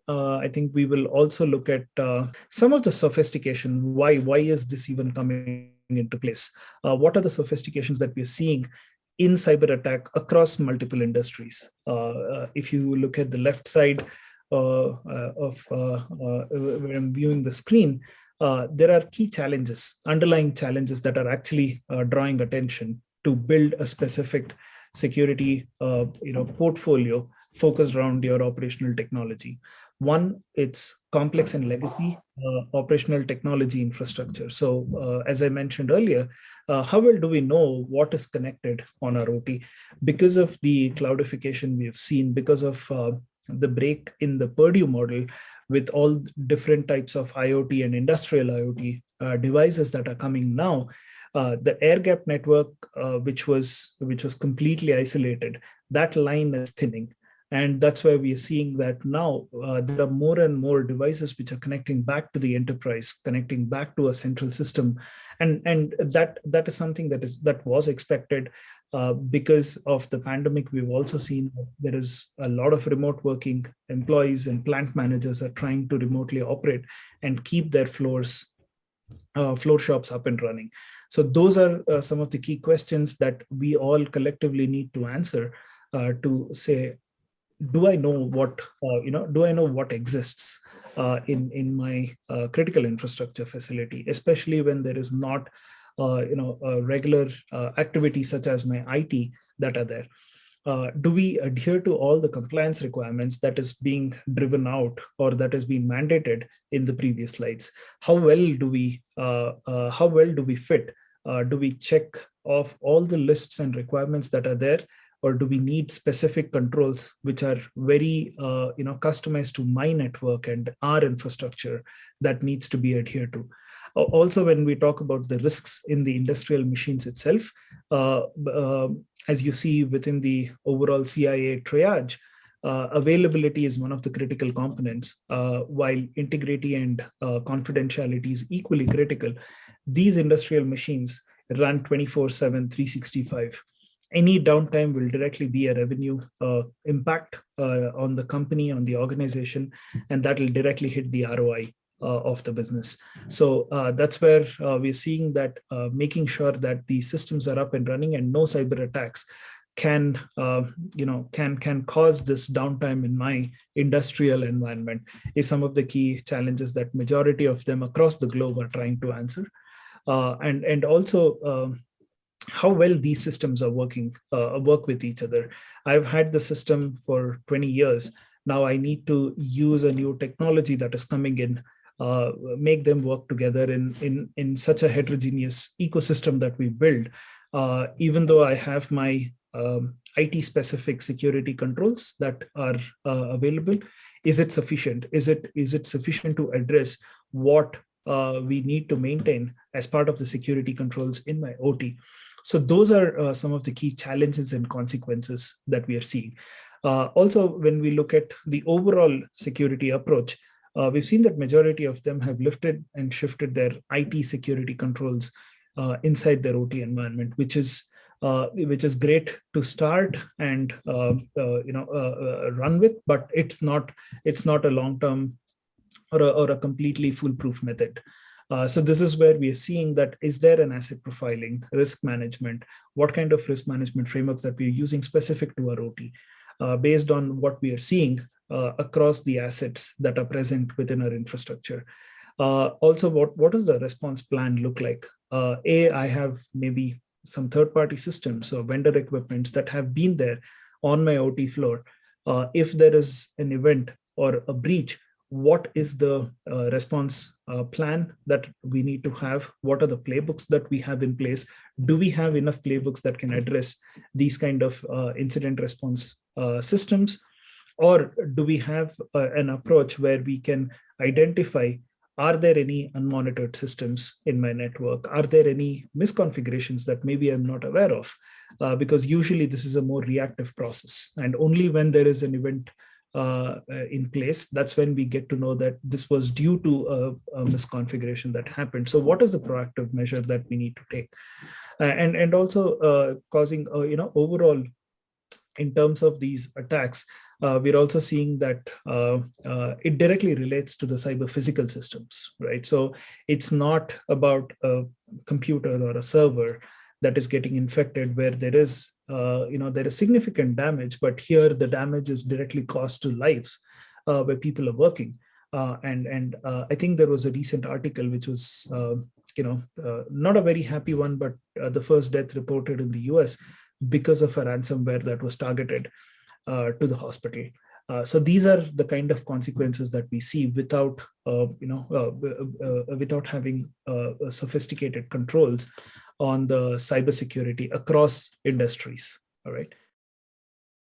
I think we will also look at some of the sophistication. Why is this even coming into place? What are the sophistications that we are seeing in cyber attack across multiple industries? If you look at the left side of when I'm viewing the screen, there are key challenges, underlying challenges that are actually drawing attention to build a specific security portfolio focused around your operational technology. One, it's complex and legacy operational technology infrastructure. So as I mentioned earlier, how well do we know what is connected on our OT? Because of the cloudification we have seen, because of the break in the Purdue model with all different types of IoT and industrial IoT devices that are coming now, the air gap network, which was completely isolated, that line is thinning. And that's why we are seeing that now there are more and more devices which are connecting back to the enterprise, connecting back to a central system, and that is something that was expected. Because of the pandemic, we've also seen that there is a lot of remote working. Employees and plant managers are trying to remotely operate and keep their floor shops up and running. So those are some of the key questions that we all collectively need to answer to say, do I know what do I know what exists in my critical infrastructure facility, especially when there is not regular activities such as my IT that are there. Do we adhere to all the compliance requirements that is being driven out or that has been mandated in the previous slides? How well do we fit? Do we check off all the lists and requirements that are there, or do we need specific controls which are very customized to my network and our infrastructure that needs to be adhered to? Also, when we talk about the risks in the industrial machines itself, as you see within the overall CIA triage, availability is one of the critical components, while integrity and confidentiality is equally critical. These industrial machines run 24/7, 365. Any downtime will directly be a revenue impact on the company, on the organization, and that will directly hit the ROI of the business. So that's where we're seeing that making sure that the systems are up and running and no cyber attacks can cause this downtime in my industrial environment is some of the key challenges that majority of them across the globe are trying to answer. And also how well these systems are work with each other. I've had the system for 20 years. Now I need to use a new technology that is coming in, make them work together in such a heterogeneous ecosystem that we build. Even though I have my IT specific security controls that are available, is it sufficient? Is it sufficient to address what we need to maintain as part of the security controls in my OT? So those are some of the key challenges and consequences that we are seeing. Also, when we look at the overall security approach, we've seen that majority of them have lifted and shifted their IT security controls inside their OT environment, which is great to start and run with, but it's not a long-term or a completely foolproof method. So this is where we are seeing that, is there an asset profiling, risk management, what kind of risk management frameworks that we're using specific to our OT, based on what we are seeing across the assets that are present within our infrastructure. Also, what does the response plan look like? I have maybe some third-party systems or vendor equipments that have been there on my OT floor. If there is an event or a breach, what is the response plan that we need to have? What are the playbooks that we have in place? Do we have enough playbooks that can address these kind of incident response systems? Or do we have an approach where we can identify, are there any unmonitored systems in my network? Are there any misconfigurations that maybe I'm not aware of? Because usually this is a more reactive process. And only when there is an event in place, that's when we get to know that this was due to a misconfiguration that happened. So what is the proactive measure that we need to take? And also causing, overall, in terms of these attacks, we're also seeing that it directly relates to the cyber physical systems, right? So it's not about a computer or a server that is getting infected where there is there is significant damage, but here the damage is directly caused to lives where people are working. And I think there was a recent article which was not a very happy one, but the first death reported in the US because of a ransomware that was targeted to the hospital. So these are the kind of consequences that we see without, without having sophisticated controls on the cybersecurity across industries. All right.